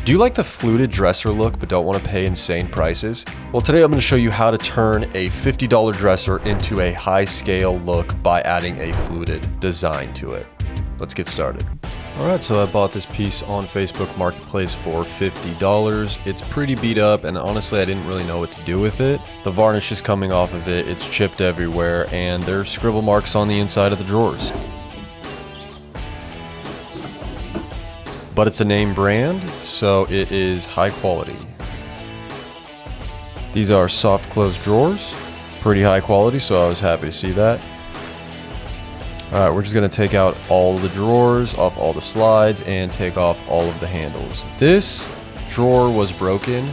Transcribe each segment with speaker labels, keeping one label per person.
Speaker 1: Do you like the fluted dresser look but don't want to pay insane prices? Well, today I'm going to show you how to turn a $50 dresser into a high scale look by adding a fluted design to it. Let's get started. Alright, so I bought this piece on Facebook Marketplace for $50. It's pretty beat up and honestly I didn't really know what to do with it. The varnish is coming off of it, it's chipped everywhere, and there's scribble marks on the inside of the drawers. But it's a name brand, so it is high quality. These are soft close drawers, pretty high quality, so I was happy to see that. Alright, we're just going to take out all the drawers, off all the slides, and take off all of the handles. This drawer was broken,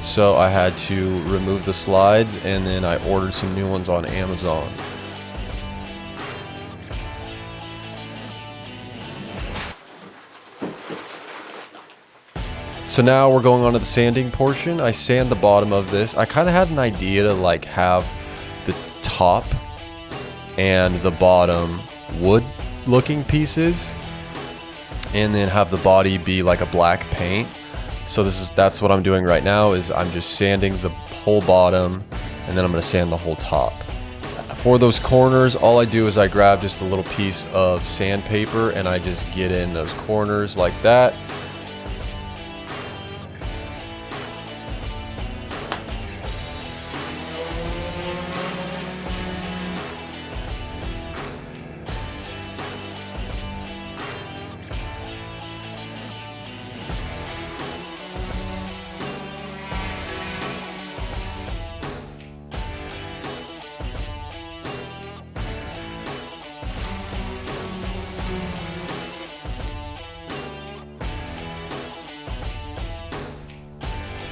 Speaker 1: so I had to remove the slides, and then I ordered some new ones on Amazon. So now we're going on to the sanding portion. I sand the bottom of this. I kind of had an idea to like have the top and the bottom wood looking pieces and then have the body be like a black paint. So that's what I'm doing right now, is I'm just sanding the whole bottom and then I'm going to sand the whole top. For those corners, all I do is I grab just a little piece of sandpaper and I just get in those corners like that.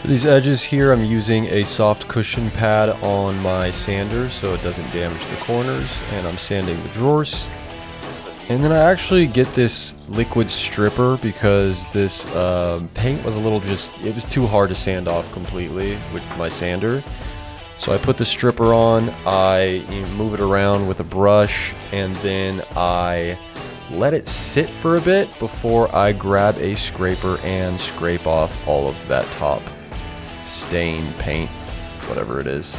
Speaker 1: For these edges here, I'm using a soft cushion pad on my sander so it doesn't damage the corners, and I'm sanding the drawers. And then I actually get this liquid stripper because this paint was it was too hard to sand off completely with my sander. So I put the stripper on, I move it around with a brush, and then I let it sit for a bit before I grab a scraper and scrape off all of that top stain, paint, whatever it is.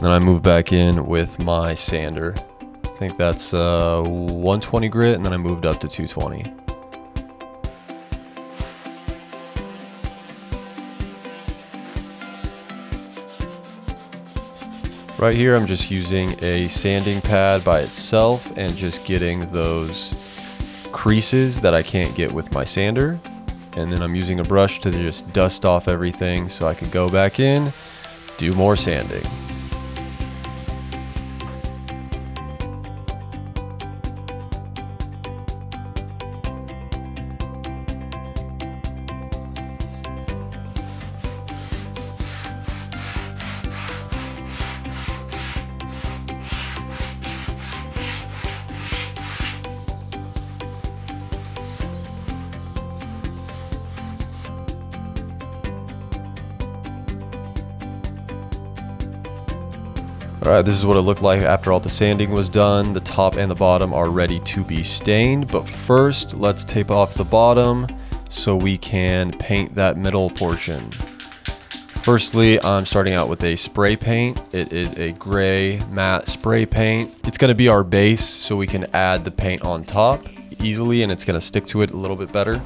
Speaker 1: Then I move back in with my sander. I think that's 120 grit, and then I moved up to 220. Right here, I'm just using a sanding pad by itself and just getting those creases that I can't get with my sander. And then I'm using a brush to just dust off everything so I can go back in, do more sanding. Alright, this is what it looked like after all the sanding was done. The top and the bottom are ready to be stained, but first let's tape off the bottom so we can paint that middle portion. Firstly, I'm starting out with a spray paint. It is a gray matte spray paint. It's going to be our base so we can add the paint on top easily and it's going to stick to it a little bit better.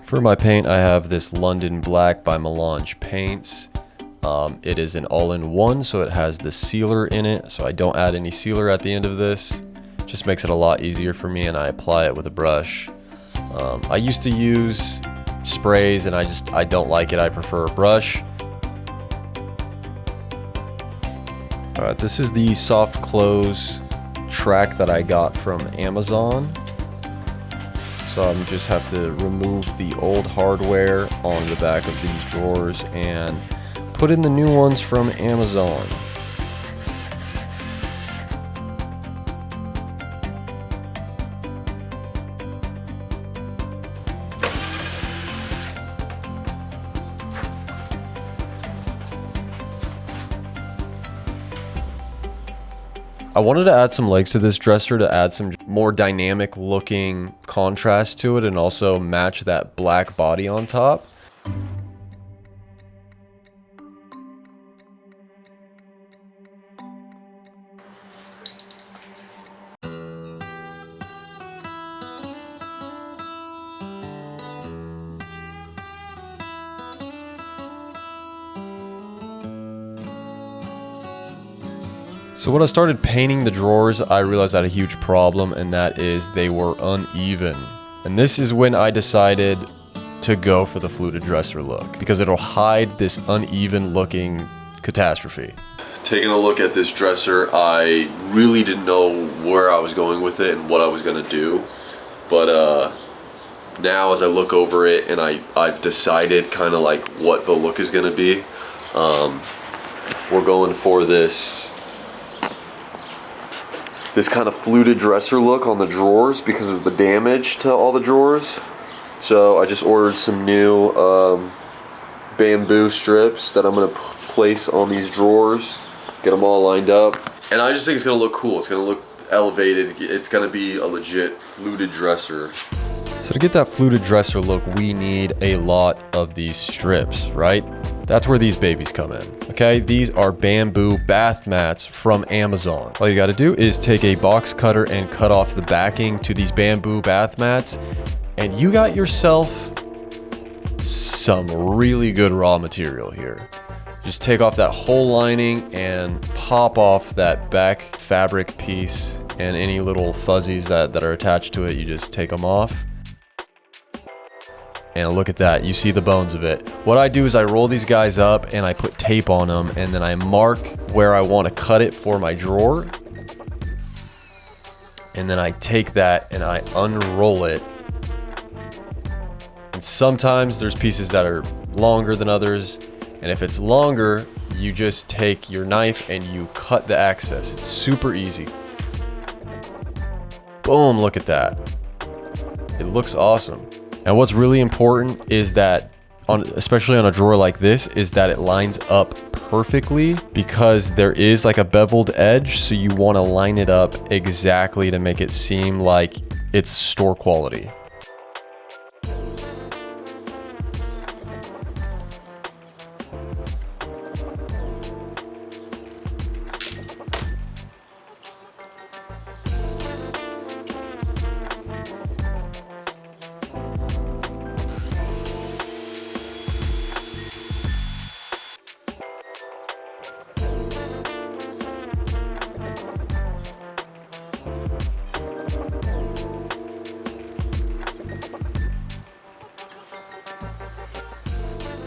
Speaker 1: For my paint, I have this London Black by Melange paints. It is an all-in-one, so it has the sealer in it, so I don't add any sealer at the end of this. Just makes it a lot easier for me, and I apply it with a brush. I used to use sprays, and I don't like it. I prefer a brush. Alright, this is the soft close track that I got from Amazon. So I just have to remove the old hardware on the back of these drawers and put in the new ones from Amazon. I wanted to add some legs to this dresser to add some more dynamic looking contrast to it and also match that black body on top. So when I started painting the drawers, I realized I had a huge problem, and that is they were uneven. And this is when I decided to go for the fluted dresser look, because it'll hide this uneven looking catastrophe. Taking a look at this dresser, I really didn't know where I was going with it and what I was gonna do. But now as I look over it and I've decided kind of like what the look is gonna be, we're going for this kind of fluted dresser look on the drawers because of the damage to all the drawers. So I just ordered some new bamboo strips that I'm going to place on these drawers, get them all lined up. And I just think it's going to look cool. It's going to look elevated. It's going to be a legit fluted dresser. So to get that fluted dresser look, we need a lot of these strips, right? That's where these babies come in, okay? These are bamboo bath mats from Amazon. All you gotta do is take a box cutter and cut off the backing to these bamboo bath mats, and you got yourself some really good raw material here. Just take off that whole lining and pop off that back fabric piece, and any little fuzzies that are attached to it, you just take them off. And look at that, you see the bones of it. What I do is I roll these guys up and I put tape on them, and then I mark where I want to cut it for my drawer. And then I take that and I unroll it. And sometimes there's pieces that are longer than others. And if it's longer, you just take your knife and you cut the excess. It's super easy. Boom, look at that. It looks awesome. And what's really important is that, especially on a drawer like this, is that it lines up perfectly, because there is like a beveled edge. So you want to line it up exactly to make it seem like it's store quality.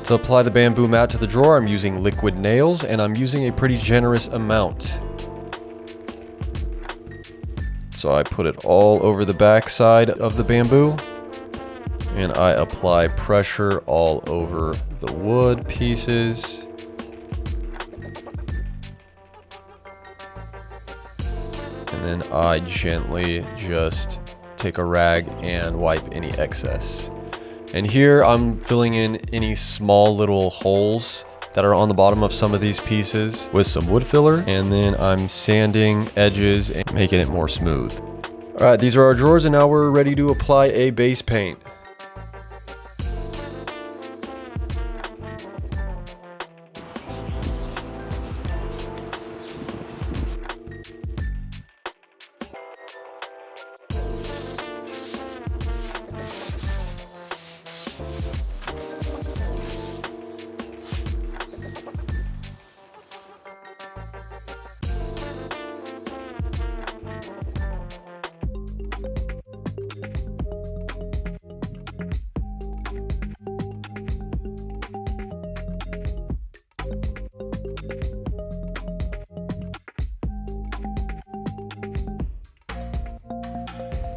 Speaker 1: To apply the bamboo mat to the drawer, I'm using liquid nails, and I'm using a pretty generous amount. So I put it all over the back side of the bamboo, and I apply pressure all over the wood pieces. And then I gently just take a rag and wipe any excess. And here I'm filling in any small little holes that are on the bottom of some of these pieces with some wood filler, and then I'm sanding edges and making it more smooth. All right, these are our drawers, and now we're ready to apply a base paint.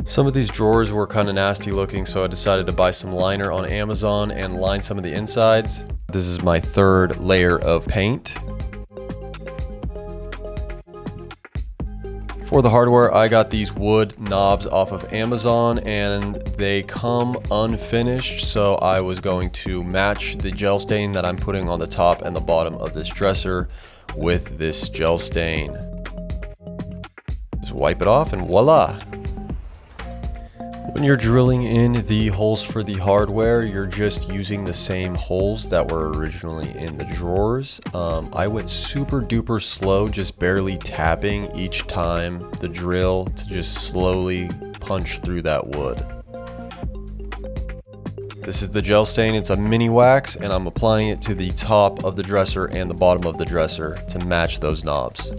Speaker 1: Some of these drawers were kind of nasty looking, so I decided to buy some liner on Amazon and line some of the insides. This is my third layer of paint. For the hardware, I got these wood knobs off of Amazon and they come unfinished, so I was going to match the gel stain that I'm putting on the top and the bottom of this dresser with this gel stain. Just wipe it off and voila! When you're drilling in the holes for the hardware, you're just using the same holes that were originally in the drawers. I went super duper slow, just barely tapping each time the drill to just slowly punch through that wood. This is the gel stain, it's a mini wax, and I'm applying it to the top of the dresser and the bottom of the dresser to match those knobs.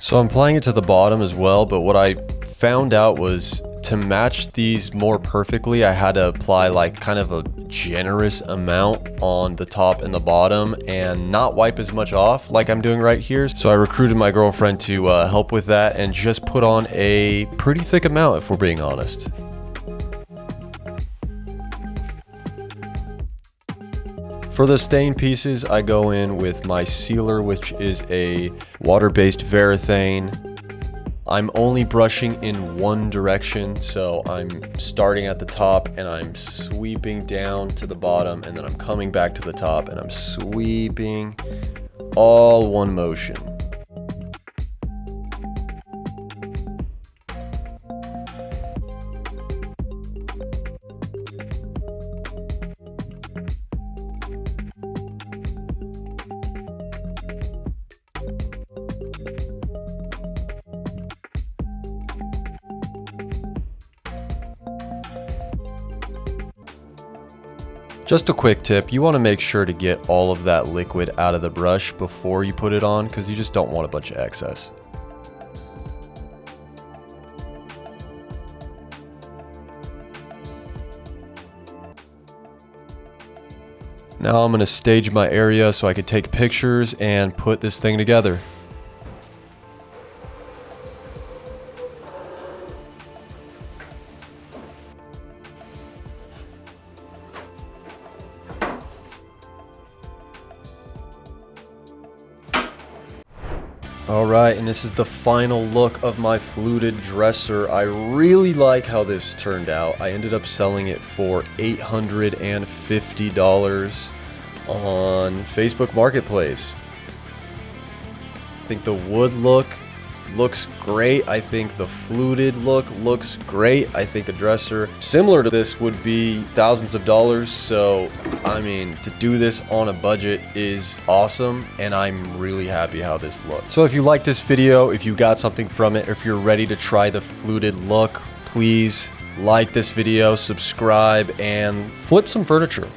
Speaker 1: So I'm applying it to the bottom as well, but what I found out was to match these more perfectly, I had to apply like kind of a generous amount on the top and the bottom and not wipe as much off like I'm doing right here. So I recruited my girlfriend to help with that and just put on a pretty thick amount, if we're being honest. For the stain pieces, I go in with my sealer, which is a water-based varathane. I'm only brushing in one direction, so I'm starting at the top and I'm sweeping down to the bottom, and then I'm coming back to the top and I'm sweeping, all one motion. Just a quick tip, you want to make sure to get all of that liquid out of the brush before you put it on, because you just don't want a bunch of excess. Now I'm going to stage my area so I can take pictures and put this thing together. Alright, and this is the final look of my fluted dresser. I really like how this turned out. I ended up selling it for $850 on Facebook Marketplace. I think the wood look looks great. I think the fluted look looks great. I think a dresser similar to this would be thousands of dollars. So, I mean, to do this on a budget is awesome, and I'm really happy how this looks. So if you like this video, if you got something from it, or if you're ready to try the fluted look, please like this video, subscribe, and flip some furniture.